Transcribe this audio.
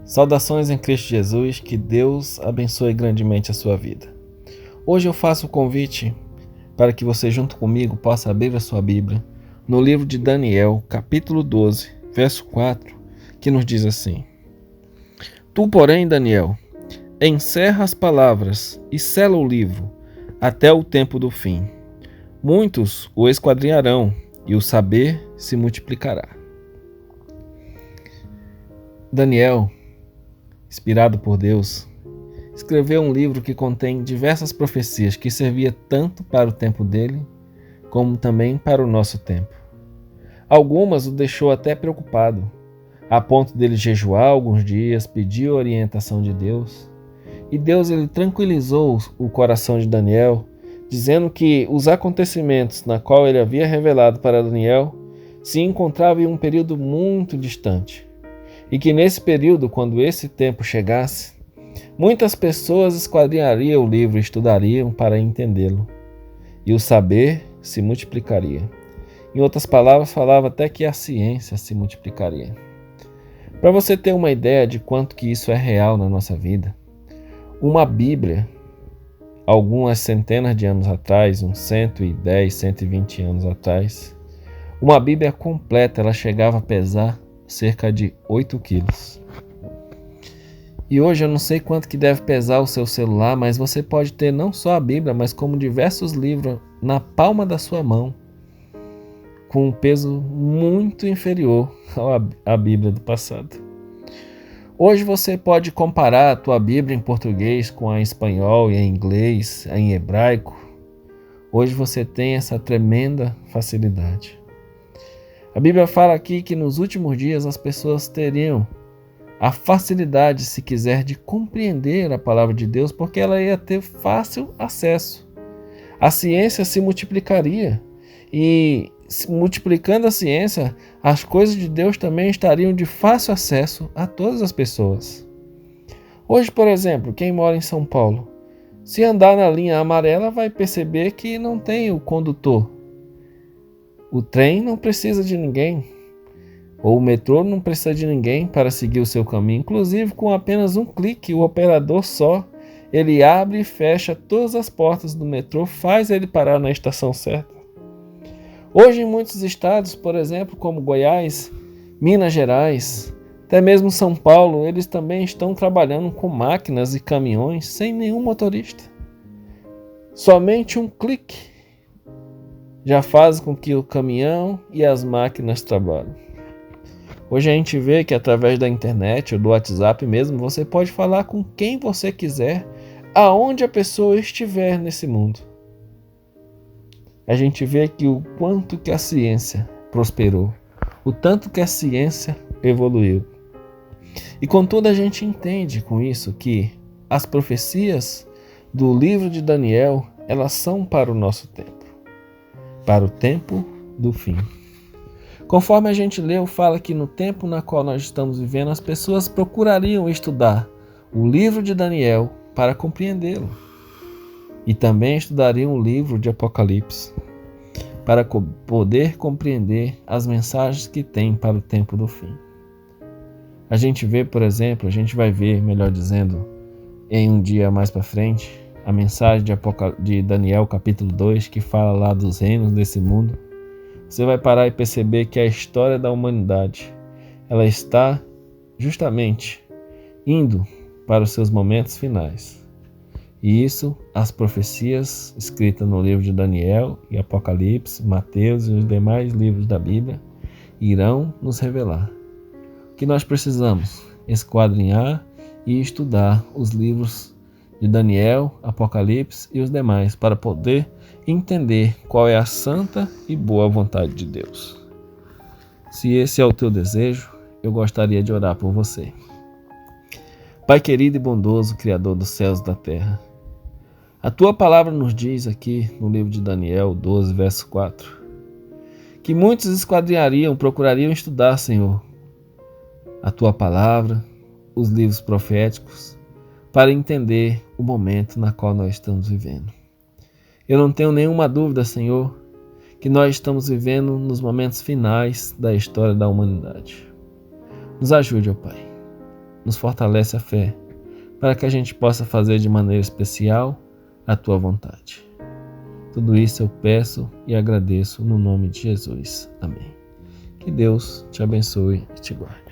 Saudações em Cristo Jesus, que Deus abençoe grandemente a sua vida. Hoje eu faço o convite para que você junto comigo possa abrir a sua Bíblia no livro de Daniel, capítulo 12, verso 4, que nos diz assim: Tu, porém, Daniel, encerra as palavras e sela o livro até o tempo do fim. Muitos o esquadrinharão e o saber se multiplicará. Daniel, inspirado por Deus, escreveu um livro que contém diversas profecias que servia tanto para o tempo dele, como também para o nosso tempo. Algumas o deixou até preocupado, a ponto dele jejuar alguns dias, pedir orientação de Deus. E Deus ele tranquilizou o coração de Daniel, dizendo que os acontecimentos na qual ele havia revelado para Daniel se encontravam em um período muito distante. E que nesse período, quando esse tempo chegasse, muitas pessoas esquadrinhariam o livro e estudariam para entendê-lo, e o saber se multiplicaria. Em outras palavras, falava até que a ciência se multiplicaria. Para você ter uma ideia de quanto que isso é real na nossa vida, uma Bíblia, algumas centenas de anos atrás, uns 110, 120 anos atrás, uma Bíblia completa, ela chegava a pesar cerca de 8 quilos. E hoje eu não sei quanto que deve pesar o seu celular, mas você pode ter não só a Bíblia, mas como diversos livros na palma da sua mão, com um peso muito inferior à Bíblia do passado. Hoje você pode comparar a tua Bíblia em português com a em espanhol e em inglês, em hebraico. Hoje você tem essa tremenda facilidade. A Bíblia fala aqui que nos últimos dias as pessoas teriam a facilidade, se quiser, de compreender a palavra de Deus, porque ela ia ter fácil acesso. A ciência se multiplicaria e, multiplicando a ciência, as coisas de Deus também estariam de fácil acesso a todas as pessoas. Hoje, por exemplo, quem mora em São Paulo, se andar na linha amarela vai perceber que não tem o condutor. O trem não precisa de ninguém, ou o metrô não precisa de ninguém para seguir o seu caminho. Inclusive, com apenas um clique, o operador só, ele abre e fecha todas as portas do metrô, faz ele parar na estação certa. Hoje, em muitos estados, por exemplo, como Goiás, Minas Gerais, até mesmo São Paulo, eles também estão trabalhando com máquinas e caminhões sem nenhum motorista. Somente um clique já faz com que o caminhão e as máquinas trabalhem. Hoje a gente vê que através da internet ou do WhatsApp mesmo, você pode falar com quem você quiser, aonde a pessoa estiver nesse mundo. A gente vê que o quanto que a ciência prosperou, o tanto que a ciência evoluiu. E contudo a gente entende com isso que as profecias do livro de Daniel, elas são para o nosso tempo. Para o tempo do fim. Conforme a gente leu, fala que no tempo na qual nós estamos vivendo, as pessoas procurariam estudar o livro de Daniel para compreendê-lo. E também estudariam o livro de Apocalipse para poder compreender as mensagens que tem para o tempo do fim. A gente vê, por exemplo, a gente vai ver, melhor dizendo, em um dia mais para frente, a mensagem de Daniel capítulo 2, que fala lá dos reinos desse mundo. Você vai parar e perceber que a história da humanidade, ela está justamente indo para os seus momentos finais. E isso, as profecias escritas no livro de Daniel e Apocalipse, Mateus e os demais livros da Bíblia, irão nos revelar. O que nós precisamos? Esquadrinhar e estudar os livros de Daniel, Apocalipse e os demais, para poder entender qual é a santa e boa vontade de Deus. Se esse é o teu desejo, eu gostaria de orar por você. Pai querido e bondoso, Criador dos céus e da terra, a tua palavra nos diz aqui no livro de Daniel 12, verso 4, que muitos esquadrinhariam, procurariam estudar, Senhor, a tua palavra, os livros proféticos, para entender o momento na qual nós estamos vivendo. Eu não tenho nenhuma dúvida, Senhor, que nós estamos vivendo nos momentos finais da história da humanidade. Nos ajude, ó Pai. nos fortalece a fé, para que a gente possa fazer de maneira especial a tua vontade. Tudo isso eu peço e agradeço no nome de Jesus. Amém. Que Deus te abençoe e te guarde.